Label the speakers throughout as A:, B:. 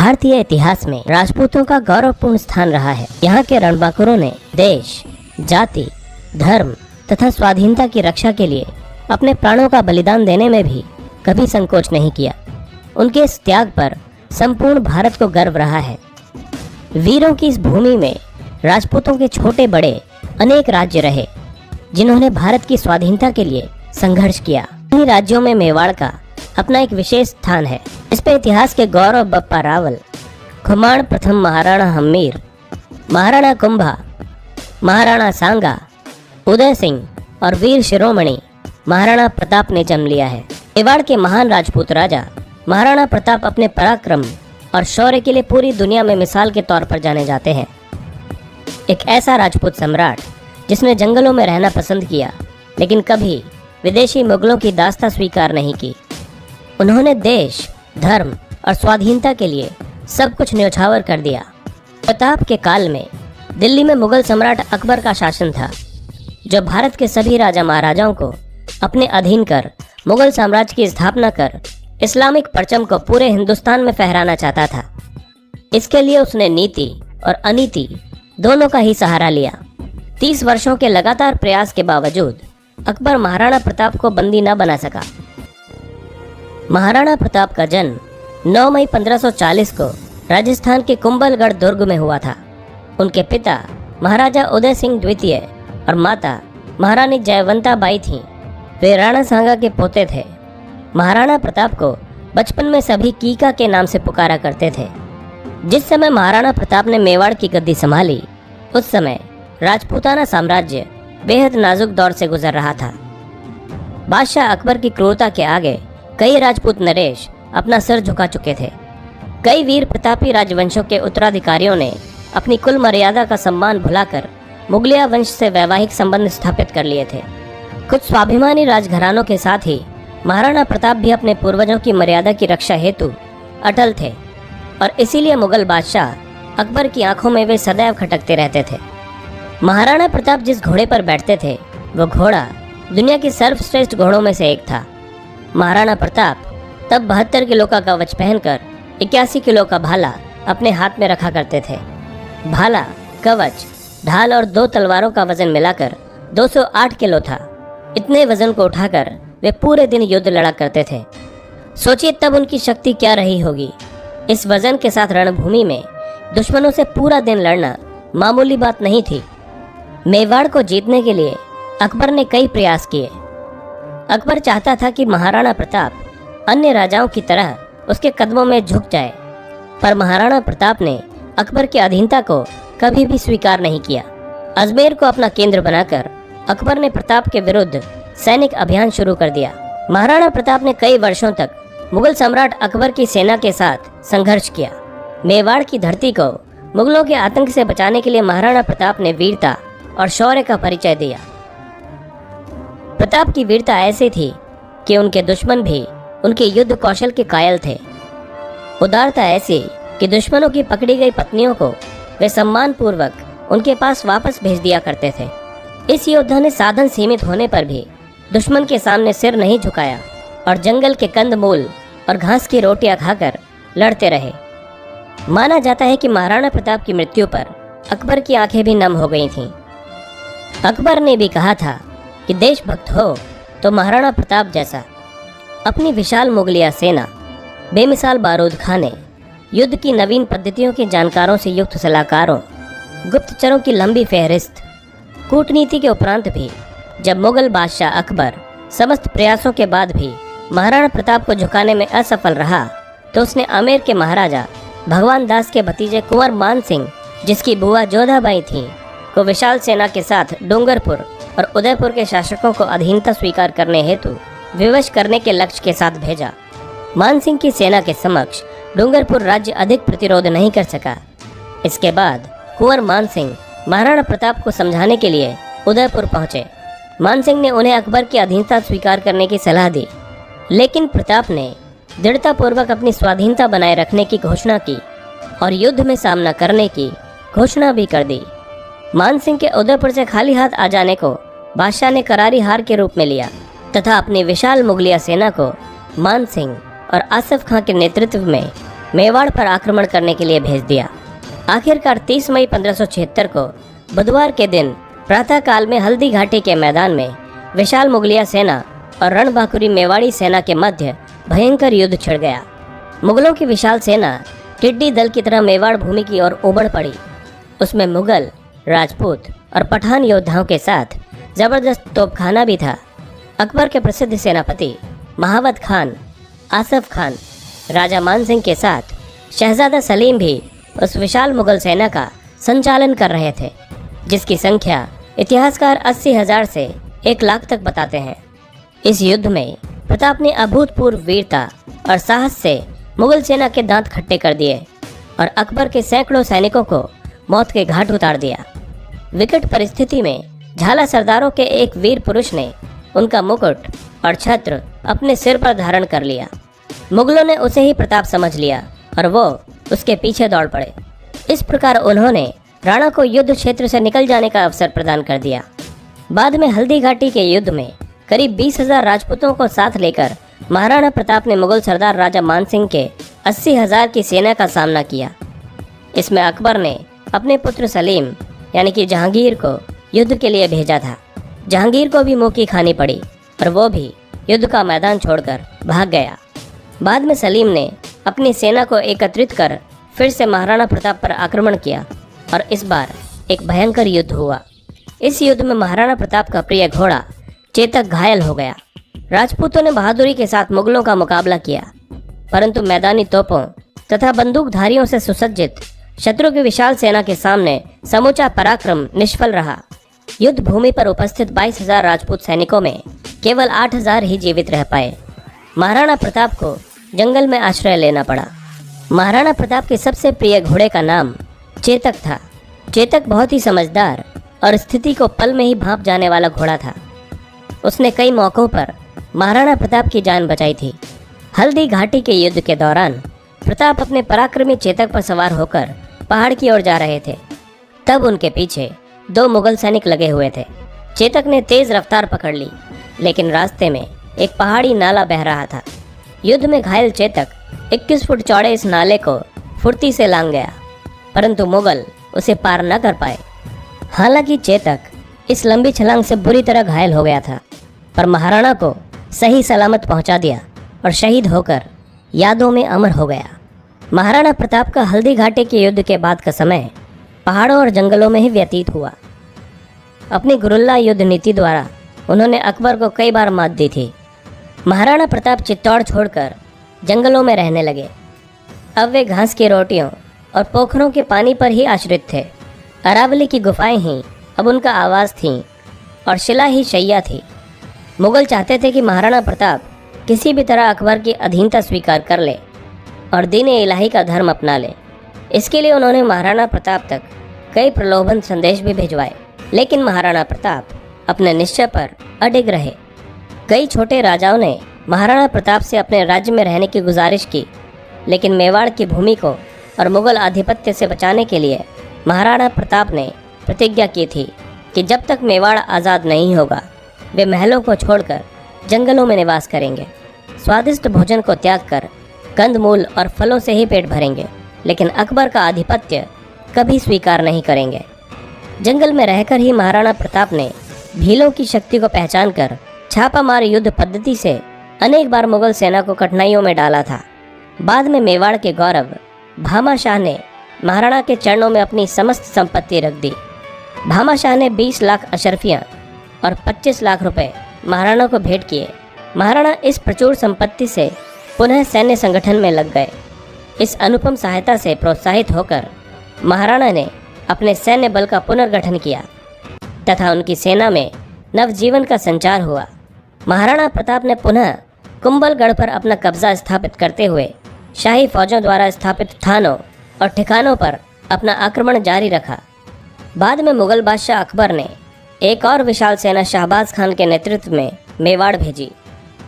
A: भारतीय इतिहास में राजपूतों का गौरवपूर्ण स्थान रहा है। यहाँ के रणबांकुरों ने देश, जाति, धर्म तथा स्वाधीनता की रक्षा के लिए अपने प्राणों का बलिदान देने में भी कभी संकोच नहीं किया। उनके इस त्याग पर संपूर्ण भारत को गर्व रहा है। वीरों की इस भूमि में राजपूतों के छोटे बड़े अनेक राज्य रहे, जिन्होंने भारत की स्वाधीनता के लिए संघर्ष किया। इन्हीं राज्यों में मेवाड़ का अपना एक विशेष स्थान है। इस पे इतिहास के गौरव बप्पा रावल, खुमाण प्रथम महाराणा हम्मीर, महाराणा कुंभा, महाराणा सांगा, उदय सिंह और वीर शिरोमणि महाराणा प्रताप ने जन्म लिया है। मेवाड़ के महान राजपूत राजा महाराणा प्रताप अपने पराक्रम और शौर्य के लिए पूरी दुनिया में मिसाल के तौर पर जाने जाते हैं। एक ऐसा राजपूत सम्राट जिसने जंगलों में रहना पसंद किया, लेकिन कभी विदेशी मुगलों की दास्ता स्वीकार नहीं की। उन्होंने देश, धर्म और स्वाधीनता के लिए सब कुछ न्यौछावर कर दिया। प्रताप के काल में दिल्ली में मुगल सम्राट अकबर का शासन था, जो भारत के सभी राजा महाराजाओं को अपने अधीन कर मुगल साम्राज्य की स्थापना कर इस्लामिक परचम को पूरे हिंदुस्तान में फहराना चाहता था। इसके लिए उसने नीति और अनीति दोनों का ही सहारा लिया। 30 वर्षों के लगातार प्रयास के बावजूद अकबर महाराणा प्रताप को बंदी न बना सका। महाराणा प्रताप का जन्म 9 मई 1540 को राजस्थान के कुंभलगढ़ दुर्ग में हुआ था। उनके पिता महाराजा उदय सिंह द्वितीय और माता महारानी जयवंता बाई थीं। वे राणा सांगा के पोते थे। महाराणा प्रताप को बचपन में सभी कीका के नाम से पुकारा करते थे। जिस समय महाराणा प्रताप ने मेवाड़ की गद्दी संभाली, उस समय राजपूताना साम्राज्य बेहद नाजुक दौर से गुजर रहा था। बादशाह अकबर की क्रूरता के आगे कई राजपूत नरेश अपना सिर झुका चुके थे। कई वीर प्रतापी राजवंशों के उत्तराधिकारियों ने अपनी कुल मर्यादा का सम्मान भुलाकर मुगलिया वंश से वैवाहिक संबंध स्थापित कर लिए थे। कुछ स्वाभिमानी राजघरानों के साथ ही महाराणा प्रताप भी अपने पूर्वजों की मर्यादा की रक्षा हेतु अटल थे, और इसीलिए मुगल बादशाह अकबर की आंखों में वे सदैव खटकते रहते थे। महाराणा प्रताप जिस घोड़े पर बैठते थे, वो घोड़ा दुनिया के सर्वश्रेष्ठ घोड़ों में से एक था। महाराणा प्रताप तब 72 किलो का कवच पहनकर 81 किलो का भाला अपने हाथ में रखा करते थे। भाला, कवच, ढाल और 2 तलवारों का वजन मिलाकर 208 किलो था। इतने वजन को उठाकर वे पूरे दिन युद्ध लड़ा करते थे। सोचिए तब उनकी शक्ति क्या रही होगी। इस वजन के साथ रणभूमि में दुश्मनों से पूरा दिन लड़ना मामूली बात नहीं थी। मेवाड़ को जीतने के लिए अकबर ने कई प्रयास किए। अकबर चाहता था कि महाराणा प्रताप अन्य राजाओं की तरह उसके कदमों में झुक जाए, पर महाराणा प्रताप ने अकबर की अधीनता को कभी भी स्वीकार नहीं किया। अजमेर को अपना केंद्र बनाकर अकबर ने प्रताप के विरुद्ध सैनिक अभियान शुरू कर दिया। महाराणा प्रताप ने कई वर्षों तक मुगल सम्राट अकबर की सेना के साथ संघर्ष किया। मेवाड़ की धरती को मुगलों के आतंक से बचाने के लिए महाराणा प्रताप ने वीरता और शौर्य का परिचय दिया। प्रताप की वीरता ऐसी थी कि उनके दुश्मन भी उनके युद्ध कौशल के कायल थे। उदारता ऐसी कि दुश्मनों की पकड़ी गई पत्नियों को वे सम्मान पूर्वक उनके पास वापस भेज दिया करते थे। इस योद्धा ने साधन सीमित होने पर भी दुश्मन के सामने सिर नहीं झुकाया और जंगल के कंदमूल और घास की रोटियां खाकर लड़ते रहे। माना जाता है कि महाराणा प्रताप की मृत्यु पर अकबर की आंखें भी नम हो गई थीं। अकबर ने भी कहा था कि देशभक्त हो तो महाराणा प्रताप जैसा। अपनी विशाल मुगलिया सेना, बेमिसाल बारूद खाने, युद्ध की नवीन पद्धतियों के जानकारों से युक्त सलाहकारों, गुप्तचरों की लंबी फहरिस्त, कूटनीति के उपरांत भी जब मुगल बादशाह अकबर समस्त प्रयासों के बाद भी महाराणा प्रताप को झुकाने में असफल रहा, तो उसने आमेर के महाराजा भगवान दास के भतीजे कुंवर मान सिंह, जिसकी बुआ जोधाबाई थी, को विशाल सेना के साथ डूंगरपुर और उदयपुर के शासकों को अधीनता स्वीकार करने हेतु विवश करने के लक्ष्य के साथ भेजा। मान सिंह की सेना के समक्ष डूंगरपुर राज्य अधिक प्रतिरोध नहीं कर सका। इसके बाद कुंवर मान सिंह महाराणा प्रताप को समझाने के लिए उदयपुर पहुंचे। मान सिंह ने उन्हें अकबर की अधीनता स्वीकार करने की सलाह दी, लेकिन प्रताप ने दृढ़तापूर्वक अपनी स्वाधीनता बनाए रखने की घोषणा की और युद्ध में सामना करने की घोषणा भी कर दी। मान सिंह के उदयपुर से खाली हाथ आ जाने को बादशाह ने करारी हार के रूप में लिया तथा अपनी विशाल मुगलिया सेना को मान सिंह और आसिफ खां के नेतृत्व में मेवाड़ पर आक्रमण करने के लिए भेज दिया। आखिरकार 30 मई 1576 को बुधवार के दिन प्रातःकाल में हल्दी घाटी के मैदान में विशाल मुगलिया सेना और रणबांकुरी मेवाड़ी सेना के मध्य भयंकर युद्ध छिड़ गया। मुगलों की विशाल सेना टिड्डी दल की तरह मेवाड़ भूमि की ओर उबड़ पड़ी। उसमें मुगल, राजपूत और पठान योद्धाओं के साथ जबरदस्त तोपखाना भी था। अकबर के प्रसिद्ध सेनापति महावत खान, आसफ खान, राजा मान सिंह के साथ शहजादा सलीम भी उस विशाल मुगल सेना का संचालन कर रहे थे, जिसकी संख्या इतिहासकार 80,000 से 1 लाख तक बताते हैं। इस युद्ध में प्रताप ने अभूतपूर्व वीरता और साहस से मुगल सेना के दांत खट्टे कर दिए और अकबर के सैकड़ों सैनिकों को मौत के घाट उतार दिया। विकट परिस्थिति में झाला सरदारों के एक वीर पुरुष ने उनका मुकुट और छत्र अपने सिर पर धारण कर लिया। मुगलों ने उसे ही प्रताप समझ लिया और वो उसके पीछे दौड़ पड़े। इस प्रकार उन्होंने राणा को युद्ध क्षेत्र से निकल जाने का अवसर प्रदान कर दिया। बाद में हल्दी घाटी के युद्ध में करीब 20,000 राजपूतों को साथ लेकर महाराणा प्रताप ने मुगल सरदार राजा मान सिंह के 80,000 की सेना का सामना किया। इसमें अकबर ने अपने पुत्र सलीम यानी कि जहांगीर को युद्ध के लिए भेजा था। जहांगीर को भी मुंह की खानी पड़ी और वो भी युद्ध का मैदान छोड़कर भाग गया। बाद में सलीम ने अपनी सेना को एकत्रित कर फिर से महाराणा प्रताप पर आक्रमण किया और इस बार एक भयंकर युद्ध हुआ। इस युद्ध में महाराणा प्रताप का प्रिय घोड़ा चेतक घायल हो गया। राजपूतों ने बहादुरी के साथ मुगलों का मुकाबला किया, परंतु मैदानी तोपों तथा बंदूकधारियों से सुसज्जित शत्रु की विशाल सेना के सामने समूचा पराक्रम निष्फल रहा। युद्ध भूमि पर उपस्थित 22,000 राजपूत सैनिकों में केवल 8,000 ही जीवित रह पाए। महाराणा प्रताप को जंगल में आश्रय लेना पड़ा। महाराणा प्रताप के सबसे प्रिय घोड़े का नाम चेतक था। चेतक बहुत ही समझदार और स्थिति को पल में ही भांप जाने वाला घोड़ा था। उसने कई मौकों पर महाराणा प्रताप की जान बचाई थी। हल्दी घाटी के युद्ध के दौरान प्रताप अपने पराक्रमी चेतक पर सवार होकर पहाड़ की ओर जा रहे थे। तब उनके पीछे 2 मुगल सैनिक लगे हुए थे। चेतक ने तेज रफ्तार पकड़ ली, लेकिन रास्ते में एक पहाड़ी नाला बह रहा था। युद्ध में घायल चेतक 21 फुट चौड़े इस नाले को फुर्ती से लांघ गया, परंतु मुगल उसे पार न कर पाए। हालांकि चेतक इस लंबी छलांग से बुरी तरह घायल हो गया था, पर महाराणा को सही सलामत पहुंचा दिया और शहीद होकर यादों में अमर हो गया। महाराणा प्रताप का हल्दी घाटी के युद्ध के बाद का समय पहाड़ों और जंगलों में ही व्यतीत हुआ। अपनी गुरिल्ला युद्ध नीति द्वारा उन्होंने अकबर को कई बार मात दी थी। महाराणा प्रताप चित्तौड़ छोड़कर जंगलों में रहने लगे। अब वे घास की रोटियों और पोखरों के पानी पर ही आश्रित थे। अरावली की गुफाएं ही अब उनका आवास थीं और शिला ही शैया थी। मुगल चाहते थे कि महाराणा प्रताप किसी भी तरह अकबर की अधीनता स्वीकार कर ले और दीन-ए इलाही का धर्म अपना ले। इसके लिए उन्होंने महाराणा प्रताप तक कई प्रलोभन संदेश भी भिजवाए, लेकिन महाराणा प्रताप अपने निश्चय पर अडिग रहे। कई छोटे राजाओं ने महाराणा प्रताप से अपने राज्य में रहने की गुजारिश की, लेकिन मेवाड़ की भूमि को और मुगल आधिपत्य से बचाने के लिए महाराणा प्रताप ने प्रतिज्ञा की थी कि जब तक मेवाड़ आज़ाद नहीं होगा वे महलों को छोड़कर जंगलों में निवास करेंगे। स्वादिष्ट भोजन को त्याग कर कंदमूल और फलों से ही पेट भरेंगे, लेकिन अकबर का आधिपत्य कभी स्वीकार नहीं करेंगे। जंगल में रहकर ही महाराणा प्रताप ने भीलों की शक्ति को पहचान कर छापामार युद्ध पद्धति से अनेक बार मुगल सेना को कठिनाइयों में डाला था। बाद में मेवाड़ के गौरव भामा शाह ने महाराणा के चरणों में अपनी समस्त संपत्ति रख दी। भामा शाह ने 20 लाख अशरफियाँ और 25 लाख रुपए महाराणा को भेंट किए। महाराणा इस प्रचुर संपत्ति से पुनः सैन्य संगठन में लग गए। इस अनुपम सहायता से प्रोत्साहित होकर महाराणा ने अपने सैन्य बल का पुनर्गठन किया तथा उनकी सेना में नवजीवन का संचार हुआ। महाराणा प्रताप ने पुनः कुंभलगढ़ पर अपना कब्जा स्थापित करते हुए शाही फौजों द्वारा स्थापित थानों और ठिकानों पर अपना आक्रमण जारी रखा। बाद में मुगल बादशाह अकबर ने एक और विशाल सेना शाहबाज खान के नेतृत्व में मेवाड़ भेजी।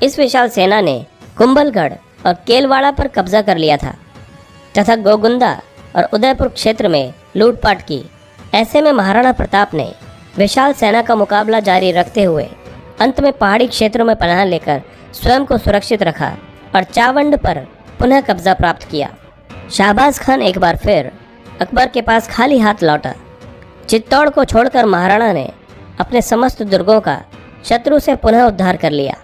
A: इस विशाल सेना ने कुंभलगढ़ और केलवाड़ा पर कब्जा कर लिया था तथा गोगुंदा और उदयपुर क्षेत्र में लूटपाट की। ऐसे में महाराणा प्रताप ने विशाल सेना का मुकाबला जारी रखते हुए अंत में पहाड़ी क्षेत्रों में पनाह लेकर स्वयं को सुरक्षित रखा और चावंड पर पुनः कब्जा प्राप्त किया। शाहबाज खान एक बार फिर अकबर के पास खाली हाथ लौटा। चित्तौड़ को छोड़कर महाराणा ने अपने समस्त दुर्गों का शत्रु से पुनः उद्धार कर लिया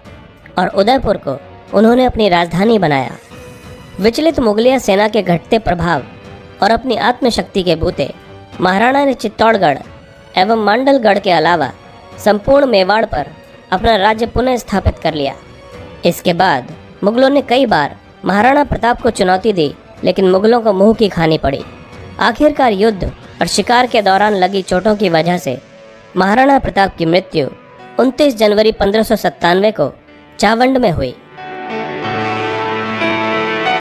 A: और उदयपुर को उन्होंने अपनी राजधानी बनाया। विचलित मुगलिया सेना के घटते प्रभाव और अपनी आत्मशक्ति के बूते महाराणा ने चित्तौड़गढ़ एवं मांडलगढ़ के अलावा संपूर्ण मेवाड़ पर अपना राज्य पुनः स्थापित कर लिया। इसके बाद मुगलों ने कई बार महाराणा प्रताप को चुनौती दी, लेकिन मुगलों को मुंह की खानी पड़ी। आखिरकार युद्ध और शिकार के दौरान लगी चोटों की वजह से महाराणा प्रताप की मृत्यु 29 जनवरी 1597 को चावंड में हुई।